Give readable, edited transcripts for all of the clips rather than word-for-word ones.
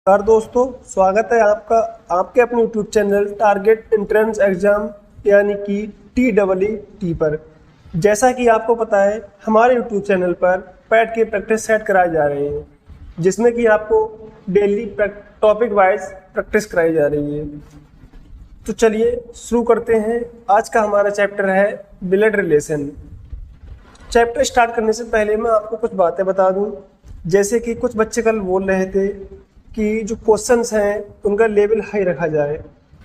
नमस्कार दोस्तों, स्वागत है आपका आपके अपने YouTube channel target entrance exam यानी कि TEET पर। जैसा कि आपको पता है, हमारे यूट्यूब चैनल पर पैट के प्रैक्टिस सेट कराए जा रहे हैं, जिसमें कि आपको डेली टॉपिक वाइज प्रैक्टिस कराई जा रही है। तो चलिए शुरू करते हैं। आज का हमारा चैप्टर है ब्लड रिलेशन। चैप्टर स्टार्ट करने से पहले मैं आपको कुछ बातें बता दूं। जैसे कि कुछ बच्चे कल बोल रहे थे कि जो क्वेश्चंस हैं उनका लेवल हाई रखा जाए।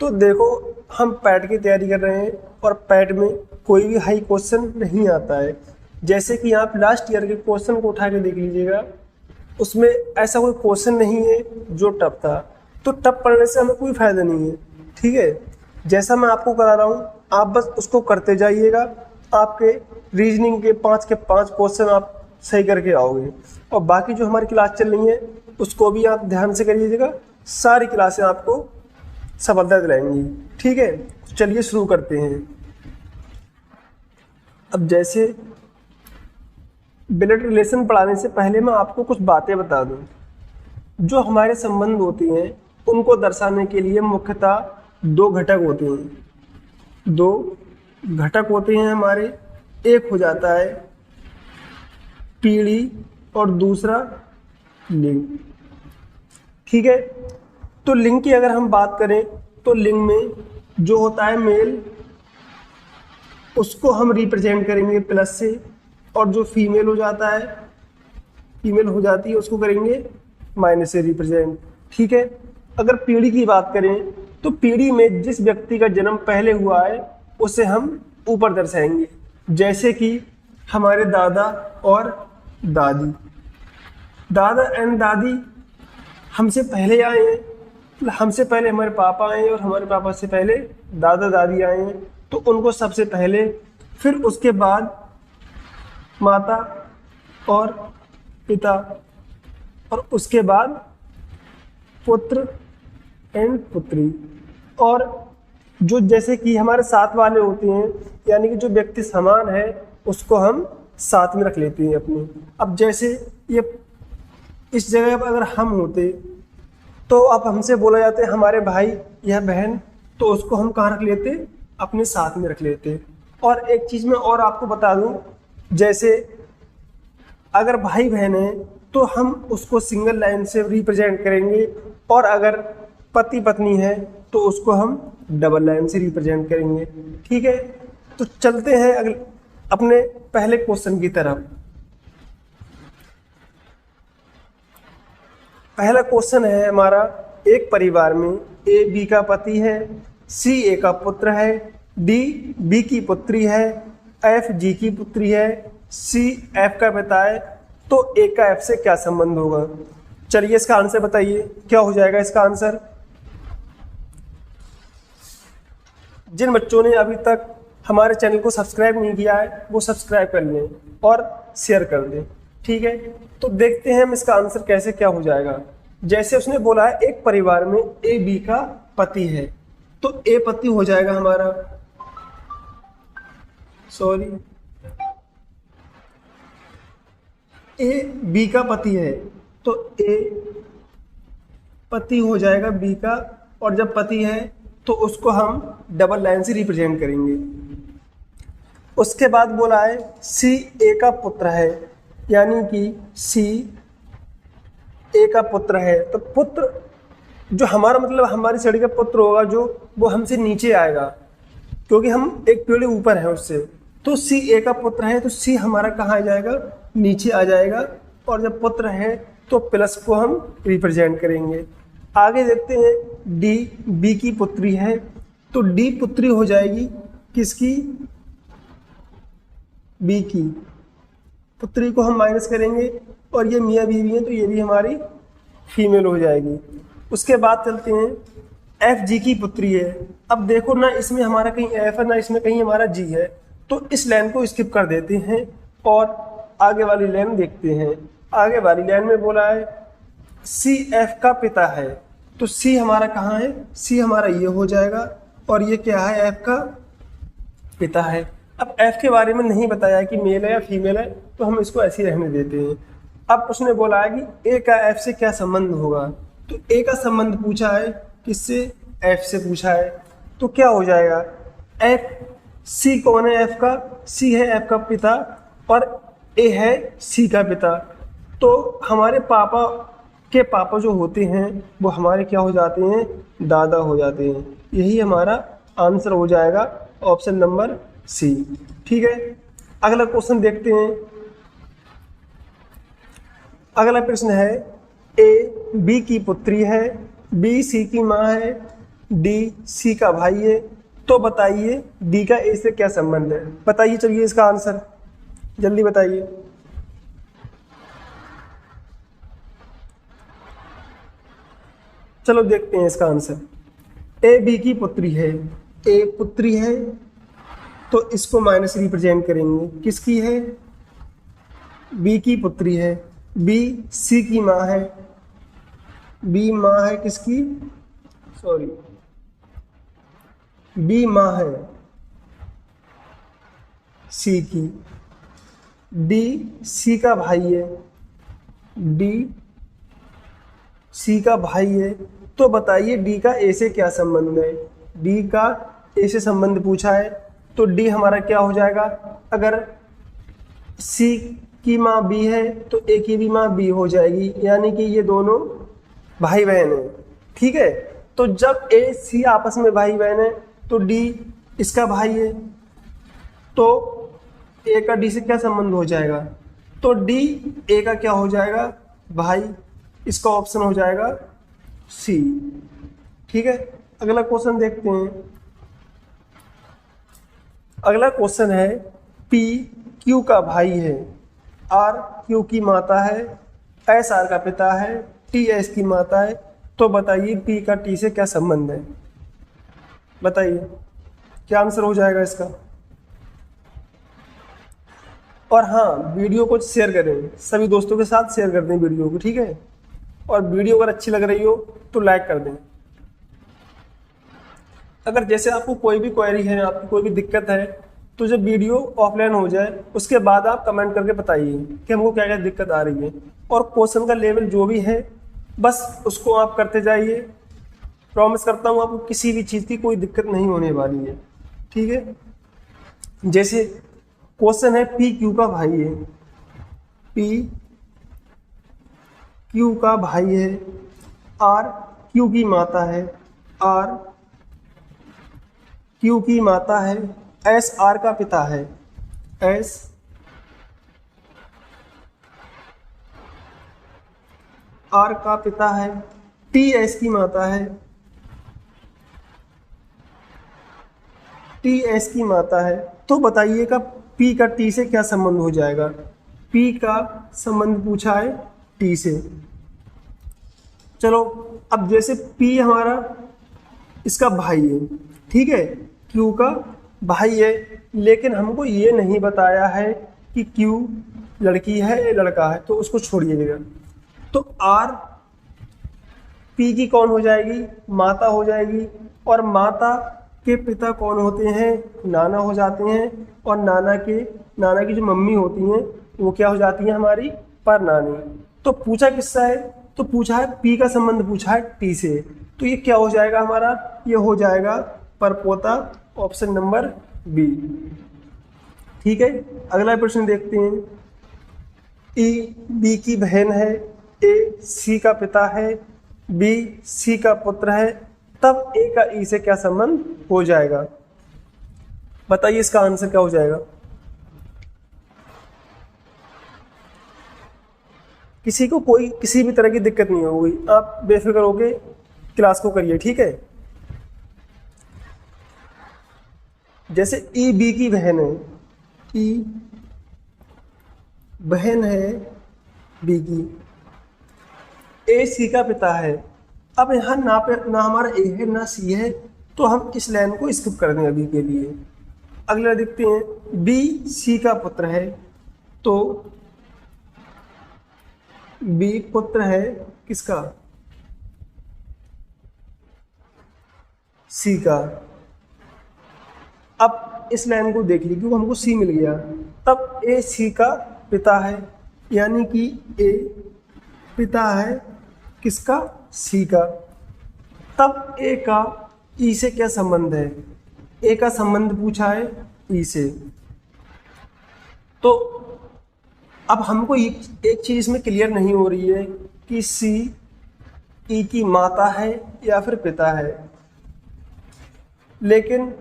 तो देखो, हम पैट की तैयारी कर रहे हैं और पैट में कोई भी हाई क्वेश्चन नहीं आता है। जैसे कि आप लास्ट ईयर के क्वेश्चन को उठा के देख लीजिएगा, उसमें ऐसा कोई क्वेश्चन नहीं है जो टफ था। तो टफ पढ़ने से हमें कोई फायदा नहीं है, ठीक है। जैसा मैं आपको करा रहा हूँ, आप बस उसको करते जाइएगा। आपके रीजनिंग के 5 के 5 क्वेश्चन आप सही करके आओगे। और बाकी जो हमारी क्लास चल रही है उसको भी आप ध्यान से करिएगा। सारी क्लासें आपको सफलता दिलाएंगी, ठीक है। चलिए शुरू करते हैं। अब जैसे ब्लड रिलेशन पढ़ाने से पहले मैं आपको कुछ बातें बता दूं। जो हमारे संबंध होते हैं उनको दर्शाने के लिए मुख्यतः 2 घटक होते हैं। 2 घटक होते हैं हमारे। एक हो जाता है पीढ़ी और दूसरा लिंग, ठीक है। तो लिंग की अगर हम बात करें तो लिंग में जो होता है मेल, उसको हम रिप्रेजेंट करेंगे प्लस से, और जो फीमेल हो जाता है, फीमेल हो जाती है, उसको करेंगे माइनस से रिप्रेजेंट, ठीक है। अगर पीढ़ी की बात करें तो पीढ़ी में जिस व्यक्ति का जन्म पहले हुआ है उसे हम ऊपर दर्शाएंगे। जैसे कि हमारे दादा और दादी, दादा एंड दादी हमसे पहले आए हैं। हमसे पहले हमारे पापा आए हैं और हमारे पापा से पहले दादा दादी आए हैं, तो उनको सबसे पहले, फिर उसके बाद माता और पिता, और उसके बाद पुत्र एंड पुत्री। और जो जैसे कि हमारे साथ वाले होते हैं, यानी कि जो व्यक्ति समान है उसको हम साथ में रख लेते हैं अपने। अब जैसे ये इस जगह पर अगर हम होते तो अब हमसे बोला जाता है हमारे भाई या बहन, तो उसको हम कहाँ रख लेते, अपने साथ में रख लेते। और एक चीज़ मैं और आपको बता दूं, जैसे अगर भाई बहन है तो हम उसको सिंगल लाइन से रिप्रेजेंट करेंगे, और अगर पति पत्नी है तो उसको हम डबल लाइन से रिप्रेजेंट करेंगे, ठीक है। तो चलते हैं अगले अपने पहले क्वेश्चन की तरफ। पहला क्वेश्चन है हमारा, एक परिवार में ए बी का पति है, सी ए का पुत्र है, डी बी की पुत्री है, एफ जी की पुत्री है, सी एफ का पिता है, तो ए का एफ से क्या संबंध होगा। चलिए इसका आंसर बताइए, क्या हो जाएगा इसका आंसर। जिन बच्चों ने अभी तक हमारे चैनल को सब्सक्राइब नहीं किया है वो सब्सक्राइब कर लें और शेयर कर दें, ठीक है। तो देखते हैं हम इसका आंसर कैसे क्या हो जाएगा। जैसे उसने बोला है एक परिवार में ए बी का पति है, तो ए पति हो जाएगा हमारा, सॉरी, ए बी का पति है तो ए पति हो जाएगा बी का, और जब पति है तो उसको हम डबल लाइन से रिप्रेजेंट करेंगे। उसके बाद बोला है सी ए का पुत्र है, यानी कि सी ए का पुत्र है, तो पुत्र जो हमारा मतलब हमारी श्रेणी का पुत्र होगा, जो वो हमसे नीचे आएगा क्योंकि हम एक पीढ़ी ऊपर है उससे। तो सी ए का पुत्र है तो सी हमारा कहाँ आ जाएगा, नीचे आ जाएगा, और जब पुत्र है तो प्लस को हम रिप्रेजेंट करेंगे। आगे देखते हैं, डी बी की पुत्री है तो डी पुत्री हो जाएगी किसकी, बी की। पुत्री को हम माइनस करेंगे, और ये मियाँ बीवी है तो ये भी हमारी फीमेल हो जाएगी। उसके बाद चलते हैं, एफ जी की पुत्री है। अब देखो ना, इसमें हमारा कहीं एफ है ना इसमें कहीं हमारा जी है, तो इस लाइन को स्किप कर देते हैं और आगे वाली लाइन देखते हैं। आगे वाली लाइन में बोला है सी एफ का पिता है, तो सी हमारा कहाँ है, सी हमारा ये हो जाएगा, और ये क्या है, एफ का पिता है। अब एफ के बारे में नहीं बताया कि मेल है या फीमेल है, तो हम इसको ऐसे ही रहने देते हैं। अब उसने बोला है कि ए का एफ से क्या संबंध होगा, तो ए का संबंध पूछा है किससे, एफ से पूछा है। तो क्या हो जाएगा, एफ, सी कौन है एफ का, सी है एफ का पिता और ए है सी का पिता। तो हमारे पापा के पापा जो होते हैं वो हमारे क्या हो जाते हैं, दादा हो जाते हैं। यही हमारा आंसर हो जाएगा ऑप्शन नंबर सी। ठीक है, अगला क्वेश्चन देखते हैं। अगला प्रश्न है, ए बी की पुत्री है, बी सी की माँ है, डी सी का भाई है। तो बताइए डी का ए से क्या संबंध है। बताइए, चलिए इसका आंसर जल्दी बताइए। चलो देखते हैं इसका आंसर। ए बी की पुत्री है, ए पुत्री है तो इसको माइनस रिप्रेजेंट करेंगे। किसकी है, बी की पुत्री है। बी सी की माँ है, बी माँ है किसकी, सॉरी बी माँ है सी की। डी सी का भाई है, डी सी का भाई है। तो बताइए डी का ए से क्या संबंध है। डी का ए से संबंध पूछा है तो डी हमारा क्या हो जाएगा, अगर सी की माँ बी है तो ए की भी माँ बी हो जाएगी, यानी कि ये दोनों भाई बहन हैं। ठीक है, तो जब ए सी आपस में भाई बहन है तो डी इसका भाई है, तो ए का डी से क्या संबंध हो जाएगा, तो डी ए का क्या हो जाएगा, भाई। इसका ऑप्शन हो जाएगा सी। ठीक है, अगला क्वेश्चन देखते हैं। अगला क्वेश्चन है, पी क्यू का भाई है, आर क्यू की माता है, एस आर का पिता है, टी एस की माता है। तो बताइए पी का टी से क्या संबंध है। बताइए क्या आंसर हो जाएगा इसका। और हाँ, वीडियो को शेयर करें, सभी दोस्तों के साथ शेयर कर दें वीडियो को। ठीक है, और वीडियो अगर अच्छी लग रही हो तो लाइक कर दें। अगर जैसे आपको कोई भी क्वेरी है, आपकी कोई भी दिक्कत है, तो जब वीडियो ऑफलाइन हो जाए उसके बाद आप कमेंट करके बताइए कि हमको क्या क्या दिक्कत आ रही है। और क्वेश्चन का लेवल जो भी है बस उसको आप करते जाइए। प्रॉमिस करता हूँ आपको किसी भी चीज़ की कोई दिक्कत नहीं होने वाली है। ठीक है, जैसे क्वेश्चन है, पी क्यू का भाई है, पी क्यू का भाई है, आर क्यू की माता है, आर क्यू की माता है, एस आर का पिता है, एस आर का पिता है, टी एस की माता है, टी एस की माता है। तो बताइएगा पी का टी से क्या संबंध हो जाएगा। पी का संबंध पूछा है टी से। चलो, अब जैसे पी हमारा इसका भाई है, ठीक है, क्यू का भाई है, लेकिन हमको ये नहीं बताया है कि क्यू लड़की है या लड़का है, तो उसको छोड़िएगा। तो आर पी की कौन हो जाएगी, माता हो जाएगी। और माता के पिता कौन होते हैं, नाना हो जाते हैं। और नाना की जो मम्मी होती हैं वो क्या हो जाती हैं, हमारी परनानी। तो पूछा किससा है, तो पूछा है पी का संबंध पूछा है टी से। तो ये क्या हो जाएगा हमारा, ये हो जाएगा परपोता, ऑप्शन नंबर बी। ठीक है, अगला प्रश्न देखते हैं। ई बी की बहन है, ए सी का पिता है, बी सी का पुत्र है। तब ए का ई से क्या संबंध हो जाएगा। बताइए इसका आंसर क्या हो जाएगा। किसी को कोई किसी भी तरह की दिक्कत नहीं होगी, आप बेफिक्र होके क्लास को करिए। ठीक है, जैसे ई बी की बहन है, ई बहन है बी की, ए सी का पिता है। अब यहाँ ना हमारा ए है ना सी है, तो हम इस लाइन को स्किप कर दें अभी के लिए। अगला देखते हैं, बी सी का पुत्र है, तो बी पुत्र है किसका, सी का। अब इस लाइन को देख लीजिए, क्योंकि हमको सी मिल गया। तब ए सी का पिता है, यानी कि ए पिता है किसका, सी का, तब ए का ई से क्या संबंध है? ए का संबंध पूछा है ई से। तो अब हमको एक चीज इसमें क्लियर नहीं हो रही है कि सी ई की माता है या फिर पिता है, लेकिन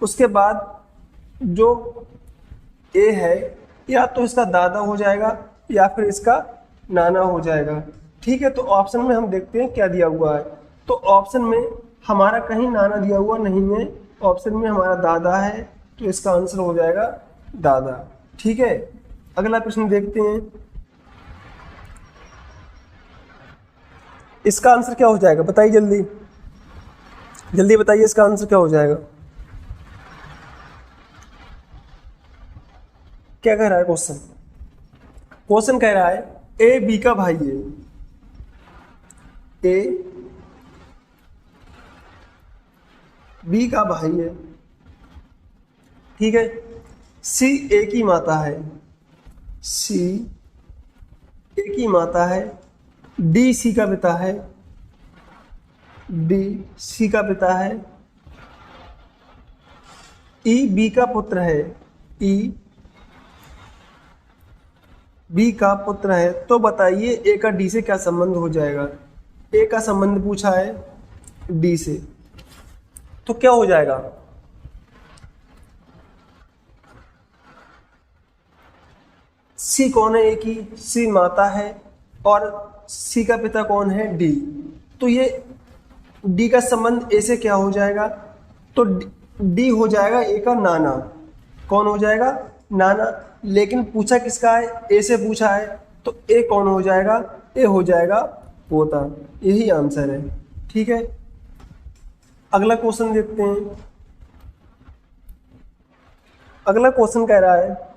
उसके बाद जो ए है या तो इसका दादा हो जाएगा या फिर इसका नाना हो जाएगा। ठीक है, तो ऑप्शन में हम देखते हैं क्या दिया हुआ है। तो ऑप्शन में हमारा कहीं नाना दिया हुआ नहीं है, ऑप्शन में हमारा दादा है, तो इसका आंसर हो जाएगा दादा। ठीक है, अगला प्रश्न देखते हैं। इसका आंसर क्या हो जाएगा बताइए, जल्दी जल्दी बताइए, इसका आंसर क्या हो जाएगा? क्या कह रहा है क्वेश्चन? क्वेश्चन कह रहा है ए बी का भाई है, ए बी का भाई है, ठीक है। सी ए की माता है, सी ए की माता है, डी सी का पिता है, डी सी का पिता है, ई बी का पुत्र है, ई बी का पुत्र है। तो बताइए ए का डी से क्या संबंध हो जाएगा? ए का संबंध पूछा है डी से, तो क्या हो जाएगा? सी कौन है? ए की सी माता है और सी का पिता कौन है? डी। तो ये डी का संबंध ए से क्या हो जाएगा? तो डी हो जाएगा ए का नाना। कौन हो जाएगा? नाना। लेकिन पूछा किसका है? ए से पूछा है, तो ए कौन हो जाएगा? ए हो जाएगा पोता। यही आंसर है। ठीक है, अगला क्वेश्चन देखते हैं। अगला क्वेश्चन कह रहा है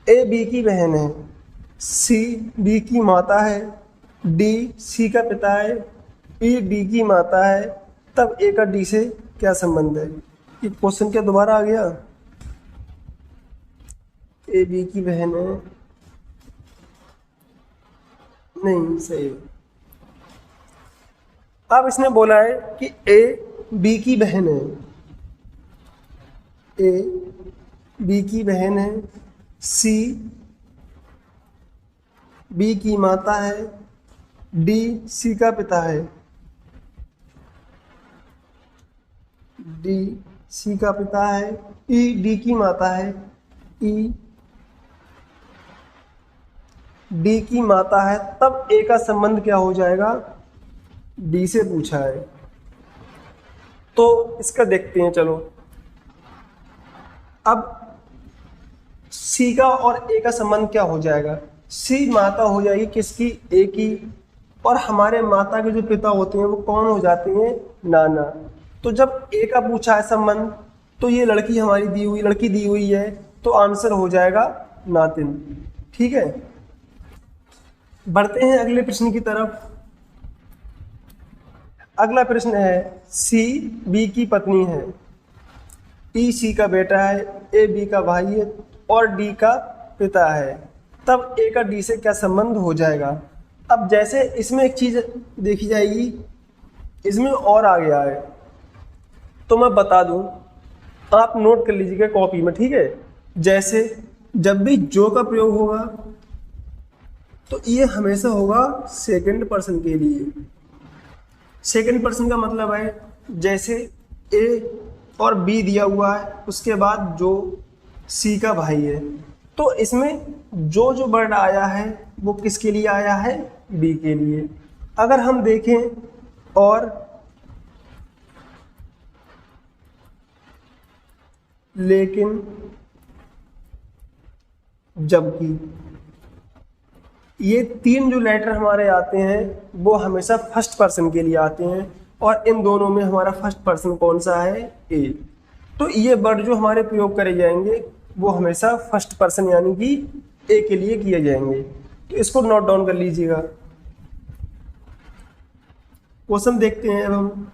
ए बी की बहन है, सी बी की माता है, डी सी का पिता है, ई डी की माता है, तब ए का डी से क्या संबंध है? ये क्वेश्चन क्या दोबारा आ गया? ए बी की बहन है, नहीं सही। अब इसने बोला है कि ए बी की बहन है, ए बी की बहन है, सी बी की माता है, डी सी का पिता है, डी सी का पिता है, ई डी की माता है, ई डी की माता है, तब ए का संबंध क्या हो जाएगा? डी से पूछा है, तो इसका देखते हैं। चलो, अब सी का और ए का संबंध क्या हो जाएगा? सी माता हो जाएगी किसकी? ए की। और हमारे माता के जो पिता होते हैं वो कौन हो जाते हैं? नाना। तो जब ए का पूछा है संबंध, तो ये लड़की हमारी लड़की दी हुई है, तो आंसर हो जाएगा नातिन। ठीक है, बढ़ते हैं अगले प्रश्न की तरफ। अगला प्रश्न है सी बी की पत्नी है, ई सी का बेटा है, ए बी का भाई है और डी का पिता है, तब ए का डी से क्या संबंध हो जाएगा? अब जैसे इसमें एक चीज देखी जाएगी, इसमें और आ गया है, तो मैं बता दूं, आप नोट कर लीजिएगा कॉपी में। ठीक है, जैसे जब भी जो का प्रयोग होगा तो ये हमेशा होगा सेकंड पर्सन के लिए। सेकंड पर्सन का मतलब है जैसे ए और बी दिया हुआ है, उसके बाद जो सी का भाई है, तो इसमें जो जो वर्ड आया है वो किसके लिए आया है? बी के लिए। अगर हम देखें और लेकिन, जबकि, ये तीन जो लेटर हमारे आते हैं वो हमेशा फर्स्ट पर्सन के लिए आते हैं, और इन दोनों में हमारा फर्स्ट पर्सन कौन सा है? ए। तो ये वर्ड जो हमारे प्रयोग करे जाएंगे वो हमेशा फर्स्ट पर्सन यानी कि ए के लिए किए जाएंगे। तो इसको नोट डाउन कर लीजिएगा। क्वेश्चन देखते हैं। अब हम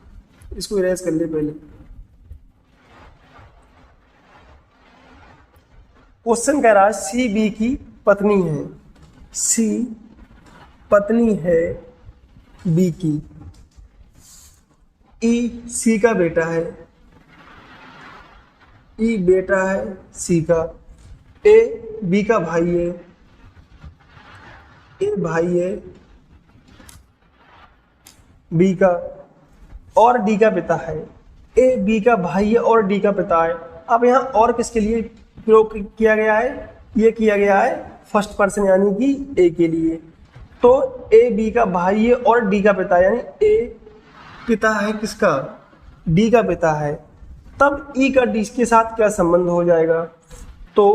इसको इरेज कर ले पहले। क्वेश्चन कह रहा है सी बी की पत्नी है, सी पत्नी है, बी की, ई सी का बेटा है, ई बेटा है सी का, ए बी का भाई है, ए भाई है बी का, और डी का पिता है। ए बी का भाई है और डी का पिता है। अब यहाँ और किसके लिए प्रयोग किया गया है? ये किया गया है फर्स्ट पर्सन यानी कि ए के लिए। तो ए बी का भाई है और डी का पिता है, यानी ए पिता है किसका? डी का पिता है। तब ई का डी के साथ क्या संबंध हो जाएगा? तो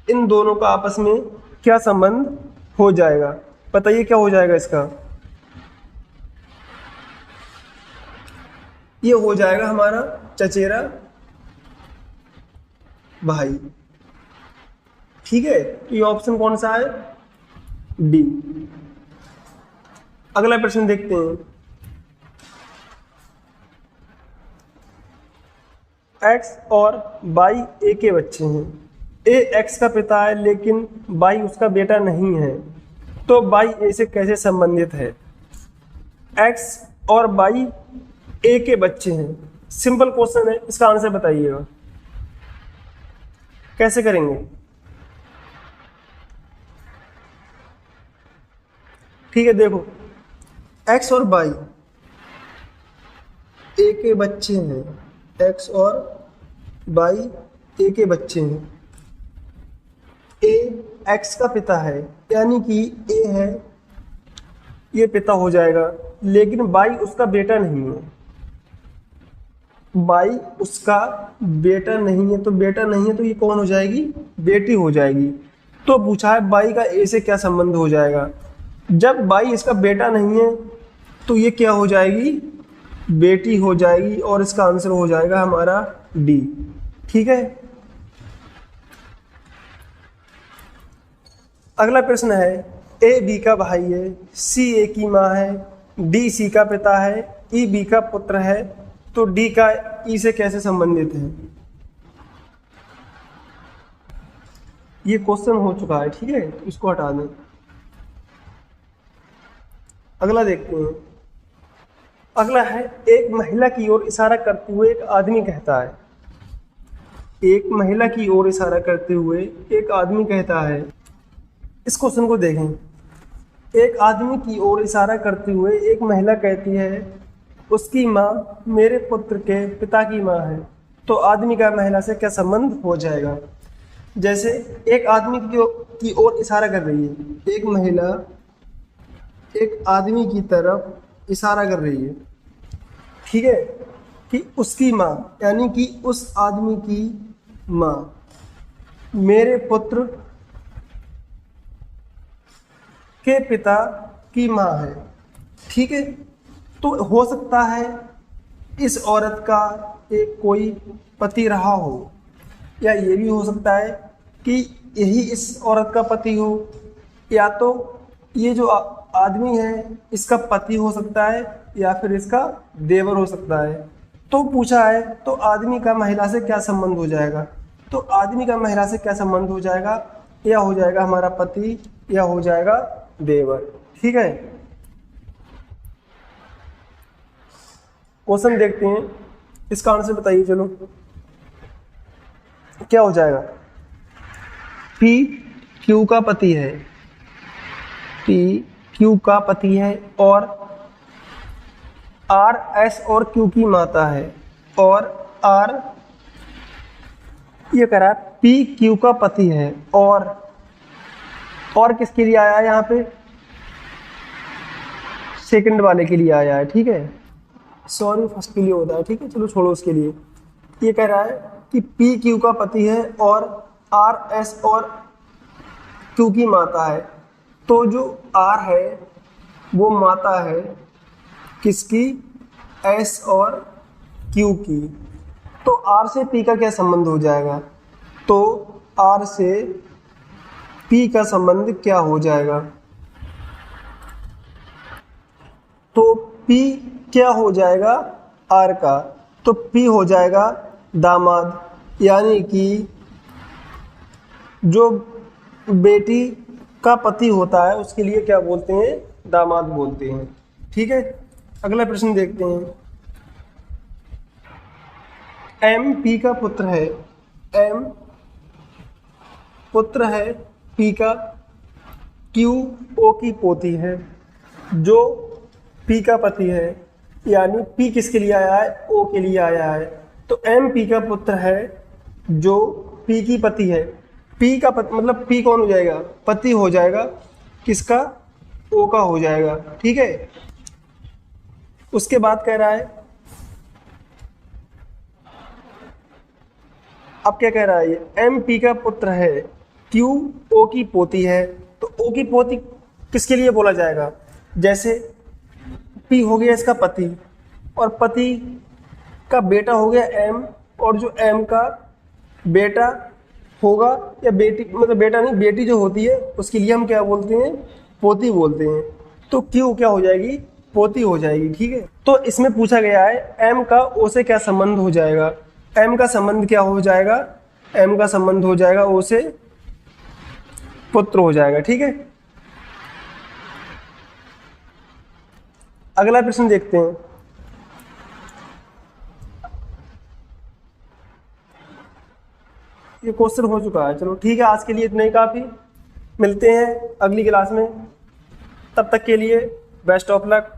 इन दोनों का आपस में क्या संबंध हो जाएगा? बताइए क्या हो जाएगा इसका? ये हो जाएगा हमारा चचेरा भाई। ठीक है, तो ये ऑप्शन कौन सा है? डी। अगला प्रश्न देखते हैं। एक्स और वाई ए के बच्चे हैं। ए एक्स का पिता है लेकिन वाई उसका बेटा नहीं है, तो वाई ए से कैसे संबंधित है? एक्स और वाई ए के बच्चे हैं। सिंपल क्वेश्चन है, इसका आंसर बताइएगा। कैसे करेंगे? ठीक है, देखो एक्स और वाई ए के बच्चे हैं, एक्स और वाई ए के बच्चे हैं। ए एक्स का पिता है यानी कि ए है, ये पिता हो जाएगा, लेकिन वाई उसका बेटा नहीं है। वाई उसका बेटा नहीं है, तो बेटा नहीं है तो ये कौन हो जाएगी? बेटी हो जाएगी। तो पूछा है वाई का ए से क्या संबंध हो जाएगा? जब वाई इसका बेटा नहीं है तो ये क्या हो जाएगी? बेटी हो जाएगी, और इसका आंसर हो जाएगा हमारा डी। ठीक है, अगला प्रश्न है। ए बी का भाई है, सी ए की माँ है, डी सी का पिता है, ई बी का पुत्र है, तो डी का ई से कैसे संबंधित है? ये क्वेश्चन हो चुका है, ठीक है, तो इसको हटा दें। अगला देखते हैं। अगला है, एक महिला की ओर इशारा करते हुए एक आदमी कहता है। एक महिला की ओर इशारा करते हुए एक आदमी कहता है। इस क्वेश्चन को देखें। एक आदमी की ओर इशारा करते हुए एक महिला कहती है, उसकी माँ मेरे पुत्र के पिता की माँ है, तो आदमी का महिला से क्या संबंध हो जाएगा? जैसे एक आदमी की ओर इशारा कर रही है, एक महिला एक आदमी की तरफ इशारा कर रही है, ठीक है, कि उसकी माँ यानी कि उस आदमी की माँ मेरे पुत्र के पिता की माँ है। ठीक है, तो हो सकता है इस औरत का एक कोई पति रहा हो, या ये भी हो सकता है कि यही इस औरत का पति हो, या तो ये जो आदमी है इसका पति हो सकता है, या फिर इसका देवर हो सकता है। तो पूछा है तो आदमी का महिला से क्या संबंध हो जाएगा? तो आदमी का महिला से क्या संबंध हो जाएगा? या हो जाएगा हमारा पति, या हो जाएगा देवर। ठीक है, क्वेश्चन देखते हैं, इसका आंसर बताइए। चलो, क्या हो जाएगा? पी क्यू का पति है, पी क्यू का पति है, और आर एस और क्यू की माता है, और आर ये कह रहा है पी क्यू का पति है, और किसके लिए आया है यहाँ पे? सेकंड वाले के लिए आया है। ठीक है, सॉरी फर्स्ट के लिए होता है। ठीक है, चलो छोड़ो उसके लिए। ये कह रहा है कि पी क्यू का पति है और आर एस और क्यू की माता है। तो जो आर है वो माता है किसकी? एस और क्यू की। तो आर से पी का क्या संबंध हो जाएगा? तो आर से पी का संबंध क्या हो जाएगा? तो पी क्या हो जाएगा आर का? तो पी हो जाएगा दामाद, यानी कि जो बेटी का पति होता है उसके लिए क्या बोलते हैं? दामाद बोलते हैं। ठीक है, अगला प्रश्न देखते हैं। एम पी का पुत्र है, एम पुत्र है पी का, क्यू ओ की पोती है, जो पी का पति है, यानी पी किसके लिए आया है, ओ के लिए आया है। तो एम पी का पुत्र है जो पी की पति है। पी का पति मतलब पी कौन हो जाएगा, पति हो जाएगा किसका, ओ का हो जाएगा। ठीक है, उसके बाद कह रहा है, अब क्या कह रहा है ये, एम पी का पुत्र है, क्यू ओ की पोती है। तो ओ की पोती किसके लिए बोला जाएगा, जैसे पी हो गया इसका पति, और पति का बेटा हो गया एम, और जो एम का बेटा होगा या बेटी, मतलब बेटा नहीं बेटी जो होती है उसके लिए हम क्या बोलते हैं, पोती बोलते हैं। तो क्यू क्या हो जाएगी, पोती हो जाएगी। ठीक है, तो इसमें पूछा गया है एम का ओ से क्या संबंध हो जाएगा। एम का संबंध क्या हो जाएगा, एम का संबंध हो जाएगा ओ से पुत्र हो जाएगा। ठीक है, अगला प्रश्न देखते हैं। ये क्वेश्चन हो चुका है, चलो ठीक है, आज के लिए इतना ही काफी। मिलते हैं अगली क्लास में, तब तक के लिए बेस्ट ऑफ लक।